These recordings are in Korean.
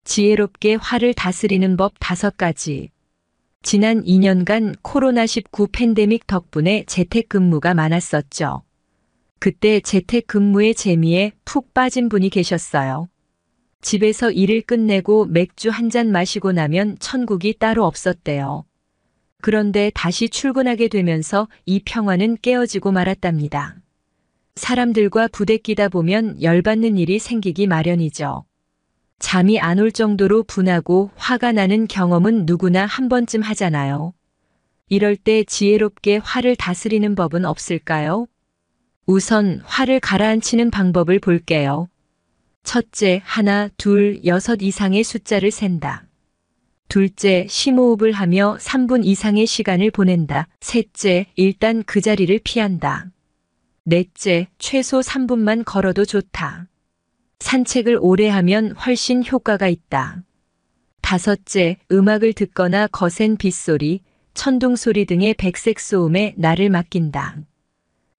지혜롭게 화를 다스리는 법 5가지. 지난 2년간 코로나19 팬데믹 덕분에 재택근무가 많았었죠. 그때 재택근무의 재미에 푹 빠진 분이 계셨어요. 집에서 일을 끝내고 맥주 한 잔 마시고 나면 천국이 따로 없었대요. 그런데 다시 출근하게 되면서 이 평화는 깨어지고 말았답니다. 사람들과 부대끼다 보면 열받는 일이 생기기 마련이죠. 잠이 안 올 정도로 분하고 화가 나는 경험은 누구나 한 번쯤 하잖아요. 이럴 때 지혜롭게 화를 다스리는 법은 없을까요? 우선 화를 가라앉히는 방법을 볼게요. 첫째, 1, 2, 6 이상의 숫자를 센다. 둘째, 심호흡을 하며 3분 이상의 시간을 보낸다. 셋째, 일단 그 자리를 피한다. 넷째, 최소 3분만 걸어도 좋다. 산책을 오래 하면 훨씬 효과가 있다. 다섯째, 음악을 듣거나 거센 빗소리, 천둥소리 등의 백색 소음에 나를 맡긴다.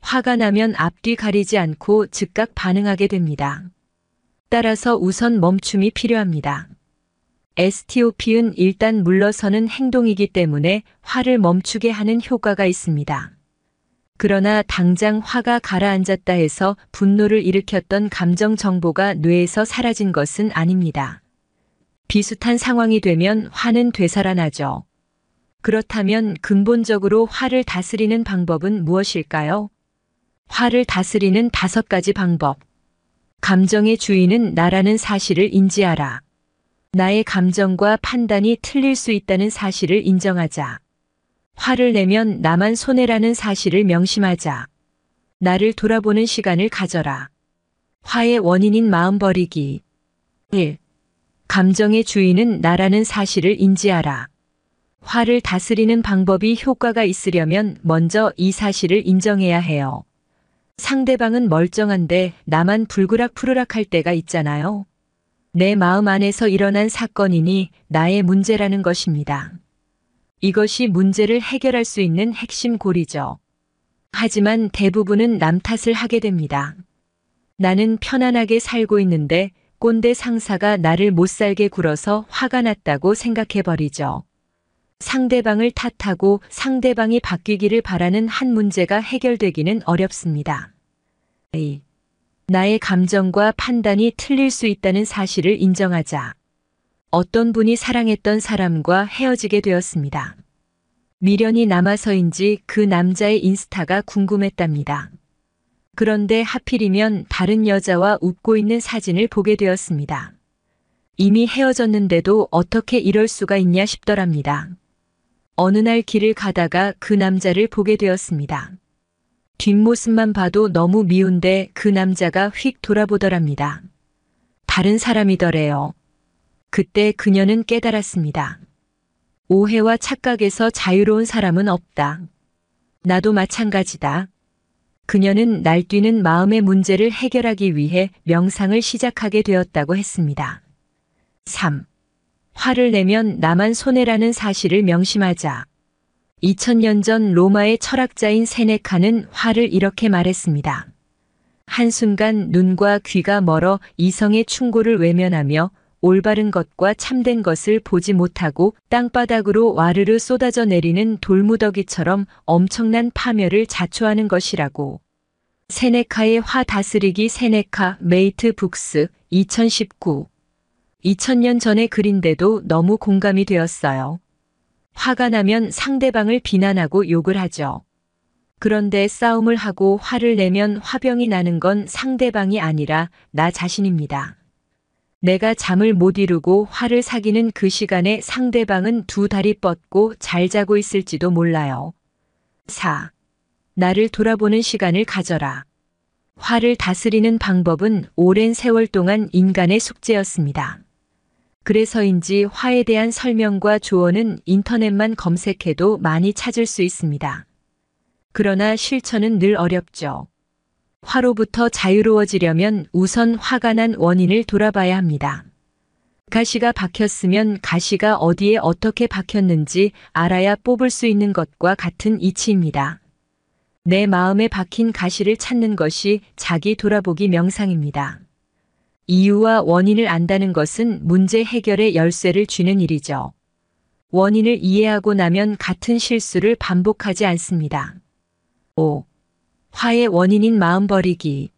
화가 나면 앞뒤 가리지 않고 즉각 반응하게 됩니다. 따라서 우선 멈춤이 필요합니다. STOP은 일단 물러서는 행동이기 때문에 화를 멈추게 하는 효과가 있습니다. 그러나 당장 화가 가라앉았다 해서 분노를 일으켰던 감정 정보가 뇌에서 사라진 것은 아닙니다. 비슷한 상황이 되면 화는 되살아나죠. 그렇다면 근본적으로 화를 다스리는 방법은 무엇일까요? 화를 다스리는 5가지 방법. 감정의 주인은 나라는 사실을 인지하라. 나의 감정과 판단이 틀릴 수 있다는 사실을 인정하자. 화를 내면 나만 손해라는 사실을 명심하자. 나를 돌아보는 시간을 가져라. 화의 원인인 마음 버리기. 1. 감정의 주인은 나라는 사실을 인지하라. 화를 다스리는 방법이 효과가 있으려면 먼저 이 사실을 인정해야 해요. 상대방은 멀쩡한데 나만 불그락푸르락 할 때가 있잖아요. 내 마음 안에서 일어난 사건이니 나의 문제라는 것입니다. 이것이 문제를 해결할 수 있는 핵심 고리죠. 하지만 대부분은 남 탓을 하게 됩니다. 나는 편안하게 살고 있는데 꼰대 상사가 나를 못살게 굴어서 화가 났다고 생각해버리죠. 상대방을 탓하고 상대방이 바뀌기를 바라는 한 문제가 해결되기는 어렵습니다. 2. 나의 감정과 판단이 틀릴 수 있다는 사실을 인정하자. 어떤 분이 사랑했던 사람과 헤어지게 되었습니다. 미련이 남아서인지 그 남자의 인스타가 궁금했답니다. 그런데 하필이면 다른 여자와 웃고 있는 사진을 보게 되었습니다. 이미 헤어졌는데도 어떻게 이럴 수가 있냐 싶더랍니다. 어느 날 길을 가다가 그 남자를 보게 되었습니다. 뒷모습만 봐도 너무 미운데 그 남자가 휙 돌아보더랍니다. 다른 사람이더래요. 그때 그녀는 깨달았습니다. 오해와 착각에서 자유로운 사람은 없다. 나도 마찬가지다. 그녀는 날뛰는 마음의 문제를 해결하기 위해 명상을 시작하게 되었다고 했습니다. 3. 화를 내면 나만 손해라는 사실을 명심하자. 2000년 전 로마의 철학자인 세네카는 화를 이렇게 말했습니다. 한순간 눈과 귀가 멀어 이성의 충고를 외면하며 올바른 것과 참된 것을 보지 못하고 땅바닥으로 와르르 쏟아져 내리는 돌무더기처럼 엄청난 파멸을 자초하는 것이라고. 세네카의 화 다스리기 세네카 메이트 북스 2019. 2000년 전의 글인데도 너무 공감이 되었어요. 화가 나면 상대방을 비난하고 욕을 하죠. 그런데 싸움을 하고 화를 내면 화병이 나는 건 상대방이 아니라 나 자신입니다. 내가 잠을 못 이루고 화를 사귀는 그 시간에 상대방은 2다리 뻗고 잘 자고 있을지도 몰라요. 4. 나를 돌아보는 시간을 가져라. 화를 다스리는 방법은 오랜 세월 동안 인간의 숙제였습니다. 그래서인지 화에 대한 설명과 조언은 인터넷만 검색해도 많이 찾을 수 있습니다. 그러나 실천은 늘 어렵죠. 화로부터 자유로워지려면 우선 화가 난 원인을 돌아봐야 합니다. 가시가 박혔으면 가시가 어디에 어떻게 박혔는지 알아야 뽑을 수 있는 것과 같은 이치입니다. 내 마음에 박힌 가시를 찾는 것이 자기 돌아보기 명상입니다. 이유와 원인을 안다는 것은 문제 해결의 열쇠를 쥐는 일이죠. 원인을 이해하고 나면 같은 실수를 반복하지 않습니다. 5. 화의 원인인 마음 버리기.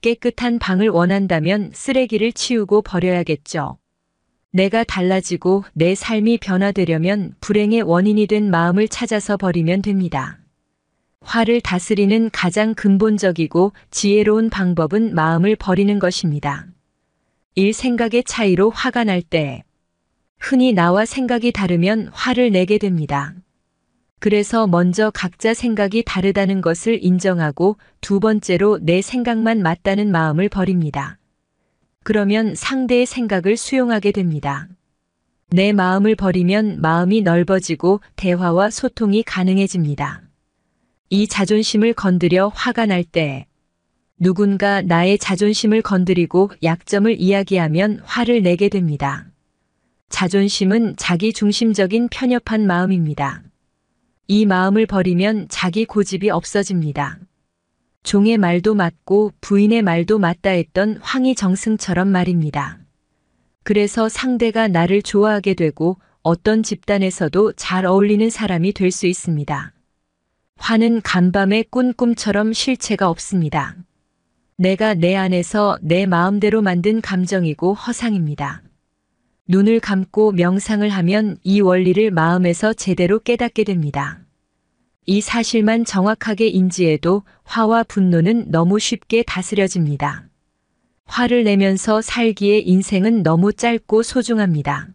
깨끗한 방을 원한다면 쓰레기를 치우고 버려야겠죠. 내가 달라지고 내 삶이 변화되려면 불행의 원인이 된 마음을 찾아서 버리면 됩니다. 화를 다스리는 가장 근본적이고 지혜로운 방법은 마음을 버리는 것입니다. 생각의 차이로 화가 날 때, 흔히 나와 생각이 다르면 화를 내게 됩니다. 그래서 먼저 각자 생각이 다르다는 것을 인정하고 두 번째로 내 생각만 맞다는 마음을 버립니다. 그러면 상대의 생각을 수용하게 됩니다. 내 마음을 버리면 마음이 넓어지고 대화와 소통이 가능해집니다. 이 자존심을 건드려 화가 날 때, 누군가 나의 자존심을 건드리고 약점을 이야기하면 화를 내게 됩니다. 자존심은 자기 중심적인 편협한 마음입니다. 이 마음을 버리면 자기 고집이 없어집니다. 종의 말도 맞고 부인의 말도 맞다 했던 황희정승처럼 말입니다. 그래서 상대가 나를 좋아하게 되고 어떤 집단에서도 잘 어울리는 사람이 될 수 있습니다. 화는 간밤의 꿈처럼 실체가 없습니다. 내가 내 안에서 내 마음대로 만든 감정이고 허상입니다. 눈을 감고 명상을 하면 이 원리를 마음에서 제대로 깨닫게 됩니다. 이 사실만 정확하게 인지해도 화와 분노는 너무 쉽게 다스려집니다. 화를 내면서 살기에 인생은 너무 짧고 소중합니다.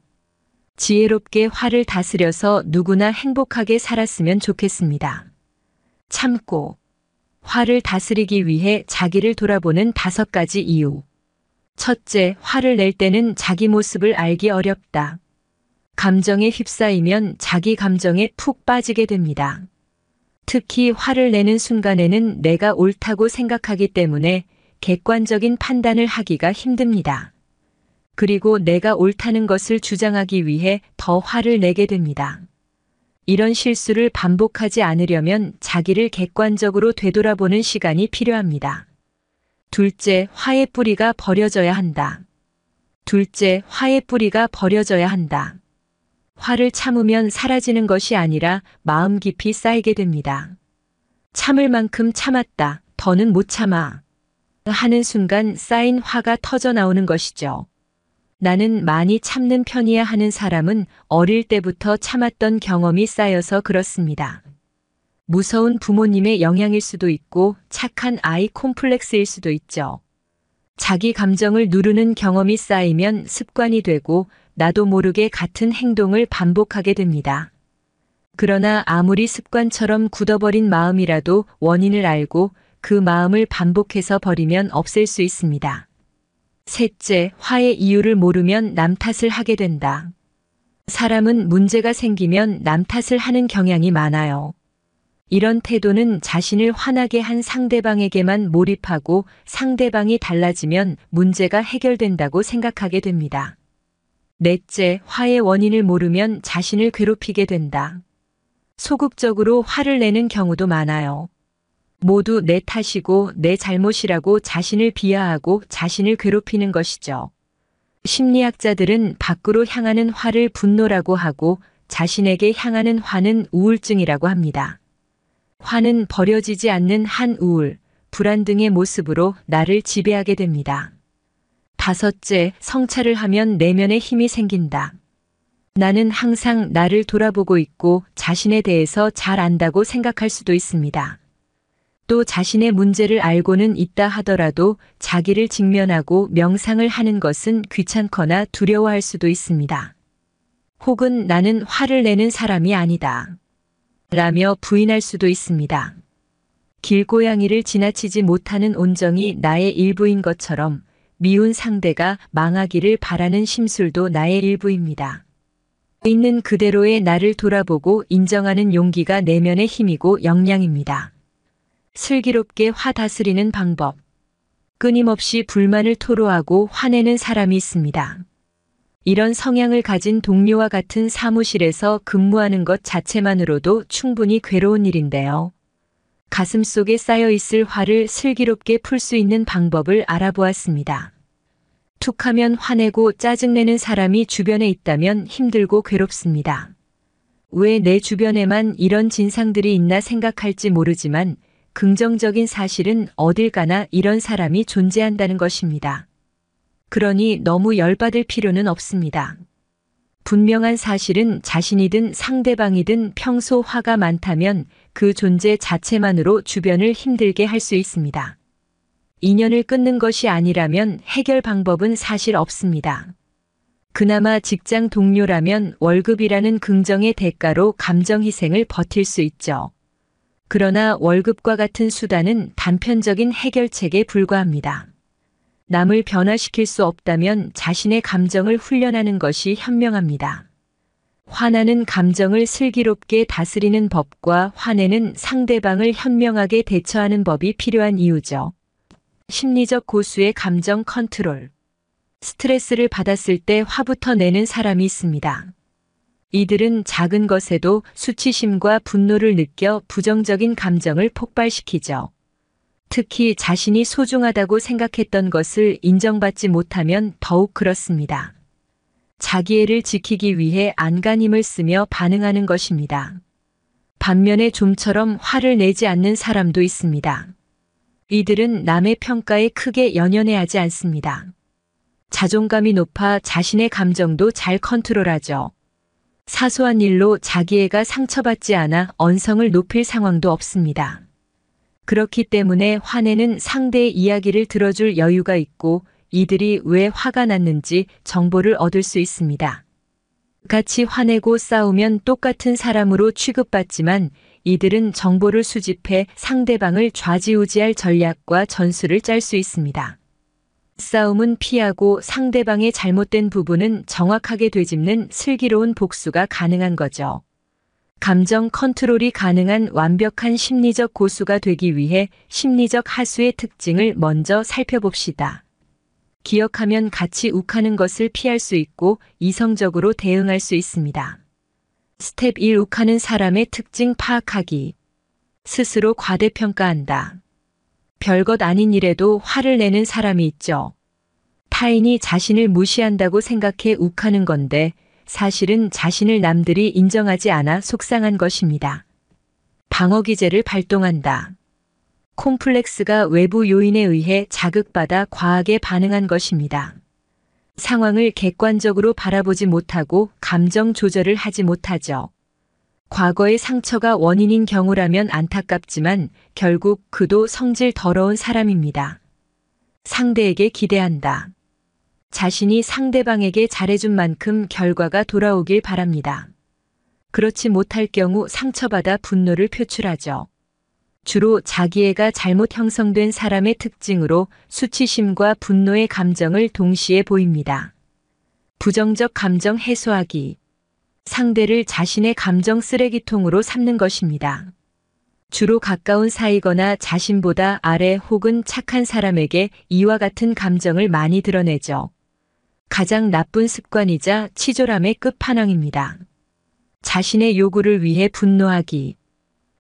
지혜롭게 화를 다스려서 누구나 행복하게 살았으면 좋겠습니다. 참고, 화를 다스리기 위해 자기를 돌아보는 5가지 이유. 첫째, 화를 낼 때는 자기 모습을 알기 어렵다. 감정에 휩싸이면 자기 감정에 푹 빠지게 됩니다. 특히 화를 내는 순간에는 내가 옳다고 생각하기 때문에 객관적인 판단을 하기가 힘듭니다. 그리고 내가 옳다는 것을 주장하기 위해 더 화를 내게 됩니다. 이런 실수를 반복하지 않으려면 자기를 객관적으로 되돌아보는 시간이 필요합니다. 둘째, 화의 뿌리가 버려져야 한다. 둘째, 화의 뿌리가 버려져야 한다. 화를 참으면 사라지는 것이 아니라 마음 깊이 쌓이게 됩니다. 참을 만큼 참았다. 더는 못 참아. 하는 순간 쌓인 화가 터져 나오는 것이죠. 나는 많이 참는 편이야 하는 사람은 어릴 때부터 참았던 경험이 쌓여서 그렇습니다. 무서운 부모님의 영향일 수도 있고 착한 아이 콤플렉스일 수도 있죠. 자기 감정을 누르는 경험이 쌓이면 습관이 되고 나도 모르게 같은 행동을 반복하게 됩니다. 그러나 아무리 습관처럼 굳어버린 마음이라도 원인을 알고 그 마음을 반복해서 버리면 없앨 수 있습니다. 셋째, 화의 이유를 모르면 남 탓을 하게 된다. 사람은 문제가 생기면 남 탓을 하는 경향이 많아요. 이런 태도는 자신을 화나게 한 상대방에게만 몰입하고 상대방이 달라지면 문제가 해결된다고 생각하게 됩니다. 넷째, 화의 원인을 모르면 자신을 괴롭히게 된다. 소극적으로 화를 내는 경우도 많아요. 모두 내 탓이고 내 잘못이라고 자신을 비하하고 자신을 괴롭히는 것이죠. 심리학자들은 밖으로 향하는 화를 분노라고 하고 자신에게 향하는 화는 우울증이라고 합니다. 화는 버려지지 않는 한 우울, 불안 등의 모습으로 나를 지배하게 됩니다. 다섯째, 성찰을 하면 내면에 힘이 생긴다. 나는 항상 나를 돌아보고 있고 자신에 대해서 잘 안다고 생각할 수도 있습니다. 또 자신의 문제를 알고는 있다 하더라도 자기를 직면하고 명상을 하는 것은 귀찮거나 두려워할 수도 있습니다. 혹은 나는 화를 내는 사람이 아니다. 라며 부인할 수도 있습니다. 길고양이를 지나치지 못하는 온정이 나의 일부인 것처럼 미운 상대가 망하기를 바라는 심술도 나의 일부입니다. 있는 그대로의 나를 돌아보고 인정하는 용기가 내면의 힘이고 역량입니다. 슬기롭게 화 다스리는 방법. 끊임없이 불만을 토로하고 화내는 사람이 있습니다. 이런 성향을 가진 동료와 같은 사무실에서 근무하는 것 자체만으로도 충분히 괴로운 일인데요. 가슴속에 쌓여 있을 화를 슬기롭게 풀 수 있는 방법을 알아보았습니다. 툭하면 화내고 짜증내는 사람이 주변에 있다면 힘들고 괴롭습니다. 왜 내 주변에만 이런 진상들이 있나 생각할지 모르지만 긍정적인 사실은 어딜 가나 이런 사람이 존재한다는 것입니다. 그러니 너무 열받을 필요는 없습니다. 분명한 사실은 자신이든 상대방이든 평소 화가 많다면 그 존재 자체만으로 주변을 힘들게 할 수 있습니다. 인연을 끊는 것이 아니라면 해결 방법은 사실 없습니다. 그나마 직장 동료라면 월급이라는 긍정의 대가로 감정 희생을 버틸 수 있죠. 그러나 월급과 같은 수단은 단편적인 해결책에 불과합니다. 남을 변화시킬 수 없다면 자신의 감정을 훈련하는 것이 현명합니다. 화나는 감정을 슬기롭게 다스리는 법과 화내는 상대방을 현명하게 대처하는 법이 필요한 이유죠. 심리적 고수의 감정 컨트롤. 스트레스를 받았을 때 화부터 내는 사람이 있습니다. 이들은 작은 것에도 수치심과 분노를 느껴 부정적인 감정을 폭발시키죠. 특히 자신이 소중하다고 생각했던 것을 인정받지 못하면 더욱 그렇습니다. 자기애를 지키기 위해 안간힘을 쓰며 반응하는 것입니다. 반면에 좀처럼 화를 내지 않는 사람도 있습니다. 이들은 남의 평가에 크게 연연해하지 않습니다. 자존감이 높아 자신의 감정도 잘 컨트롤하죠. 사소한 일로 자기애가 상처받지 않아 언성을 높일 상황도 없습니다. 그렇기 때문에 화내는 상대의 이야기를 들어줄 여유가 있고 이들이 왜 화가 났는지 정보를 얻을 수 있습니다. 같이 화내고 싸우면 똑같은 사람으로 취급받지만 이들은 정보를 수집해 상대방을 좌지우지할 전략과 전술을 짤 수 있습니다. 싸움은 피하고 상대방의 잘못된 부분은 정확하게 되짚는 슬기로운 복수가 가능한 거죠. 감정 컨트롤이 가능한 완벽한 심리적 고수가 되기 위해 심리적 하수의 특징을 먼저 살펴봅시다. 기억하면 같이 욱하는 것을 피할 수 있고 이성적으로 대응할 수 있습니다. 스텝 1. 욱하는 사람의 특징 파악하기. 스스로 과대평가한다. 별것 아닌 일에도 화를 내는 사람이 있죠. 타인이 자신을 무시한다고 생각해 욱하는 건데 사실은 자신을 남들이 인정하지 않아 속상한 것입니다. 방어기제를 발동한다. 콤플렉스가 외부 요인에 의해 자극받아 과하게 반응한 것입니다. 상황을 객관적으로 바라보지 못하고 감정 조절을 하지 못하죠. 과거의 상처가 원인인 경우라면 안타깝지만 결국 그도 성질 더러운 사람입니다. 상대에게 기대한다. 자신이 상대방에게 잘해준 만큼 결과가 돌아오길 바랍니다. 그렇지 못할 경우 상처받아 분노를 표출하죠. 주로 자기애가 잘못 형성된 사람의 특징으로 수치심과 분노의 감정을 동시에 보입니다. 부정적 감정 해소하기. 상대를 자신의 감정 쓰레기통으로 삼는 것입니다. 주로 가까운 사이거나 자신보다 아래 혹은 착한 사람에게 이와 같은 감정을 많이 드러내죠. 가장 나쁜 습관이자 치졸함의 끝판왕입니다. 자신의 요구를 위해 분노하기.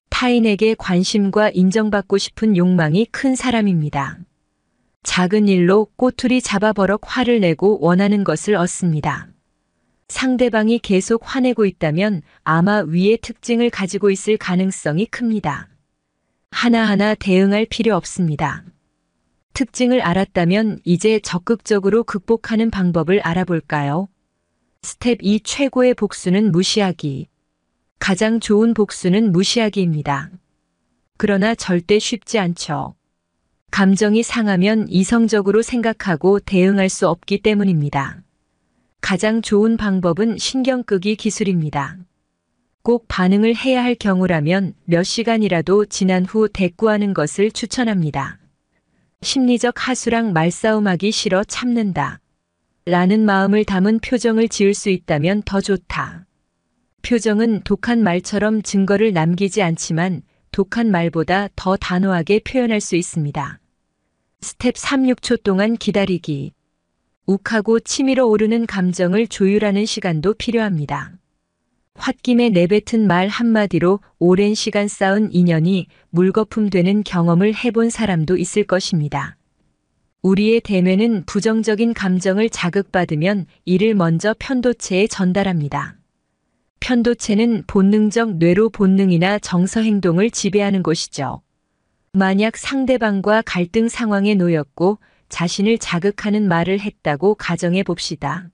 타인에게 관심과 인정받고 싶은 욕망이 큰 사람입니다. 작은 일로 꼬투리 잡아버럭 화를 내고 원하는 것을 얻습니다. 상대방이 계속 화내고 있다면 아마 위의 특징을 가지고 있을 가능성이 큽니다. 하나하나 대응할 필요 없습니다. 특징을 알았다면 이제 적극적으로 극복하는 방법을 알아볼까요? 스텝 2. 최고의 복수는 무시하기. 가장 좋은 복수는 무시하기입니다. 그러나 절대 쉽지 않죠. 감정이 상하면 이성적으로 생각하고 대응할 수 없기 때문입니다. 가장 좋은 방법은 신경 끄기 기술입니다. 꼭 반응을 해야 할 경우라면 몇 시간이라도 지난 후 대꾸하는 것을 추천합니다. 심리적 하수랑 말싸움하기 싫어 참는다. 라는 마음을 담은 표정을 지을 수 있다면 더 좋다. 표정은 독한 말처럼 증거를 남기지 않지만 독한 말보다 더 단호하게 표현할 수 있습니다. 스텝 3. 6초 동안 기다리기. 욱하고 치밀어 오르는 감정을 조율하는 시간도 필요합니다. 홧김에 내뱉은 말 한마디로 오랜 시간 쌓은 인연이 물거품 되는 경험을 해본 사람도 있을 것입니다. 우리의 대뇌는 부정적인 감정을 자극받으면 이를 먼저 편도체에 전달합니다. 편도체는 본능적 뇌로 본능이나 정서 행동을 지배하는 곳이죠. 만약 상대방과 갈등 상황에 놓였고 자신을 자극하는 말을 했다고 가정해 봅시다.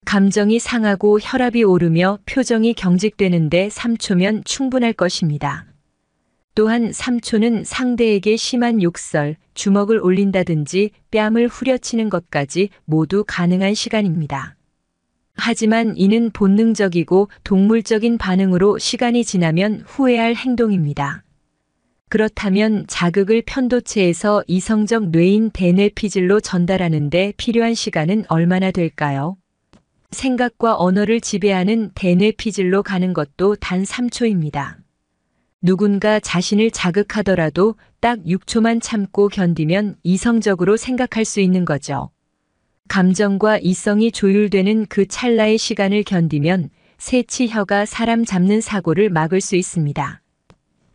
감정이 상하고 혈압이 오르며 표정이 경직되는데 3초면 충분할 것입니다. 또한 3초는 상대에게 심한 욕설, 주먹을 올린다든지 뺨을 후려치는 것까지 모두 가능한 시간입니다. 하지만 이는 본능적이고 동물적인 반응으로 시간이 지나면 후회할 행동입니다. 그렇다면 자극을 편도체에서 이성적 뇌인 대뇌피질로 전달하는 데 필요한 시간은 얼마나 될까요? 생각과 언어를 지배하는 대뇌피질로 가는 것도 단 3초입니다. 누군가 자신을 자극하더라도 딱 6초만 참고 견디면 이성적으로 생각할 수 있는 거죠. 감정과 이성이 조율되는 그 찰나의 시간을 견디면 새치혀가 사람 잡는 사고를 막을 수 있습니다.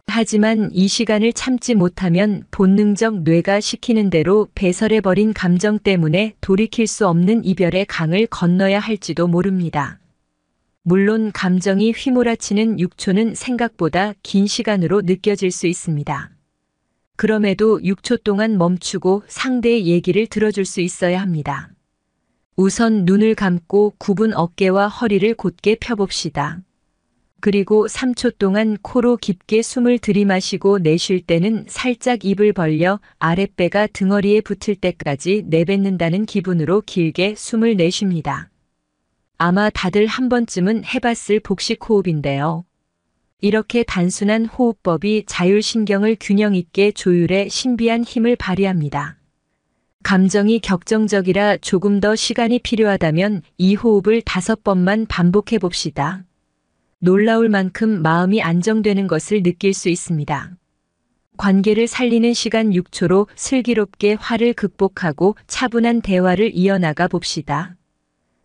하지만 이 시간을 참지 못하면 본능적 뇌가 시키는 대로 배설해버린 감정 때문에 돌이킬 수 없는 이별의 강을 건너야 할지도 모릅니다. 물론 감정이 휘몰아치는 6초는 생각보다 긴 시간으로 느껴질 수 있습니다. 그럼에도 6초 동안 멈추고 상대의 얘기를 들어줄 수 있어야 합니다. 우선 눈을 감고 굽은 어깨와 허리를 곧게 펴봅시다. 그리고 3초 동안 코로 깊게 숨을 들이마시고 내쉴 때는 살짝 입을 벌려 아랫배가 등허리에 붙을 때까지 내뱉는다는 기분으로 길게 숨을 내쉽니다. 아마 다들 한 번쯤은 해봤을 복식 호흡인데요. 이렇게 단순한 호흡법이 자율신경을 균형 있게 조율해 신비한 힘을 발휘합니다. 감정이 격정적이라 조금 더 시간이 필요하다면 이 호흡을 5번만 반복해 봅시다. 놀라울 만큼 마음이 안정되는 것을 느낄 수 있습니다. 관계를 살리는 시간 6초로 슬기롭게 화를 극복하고 차분한 대화를 이어나가 봅시다.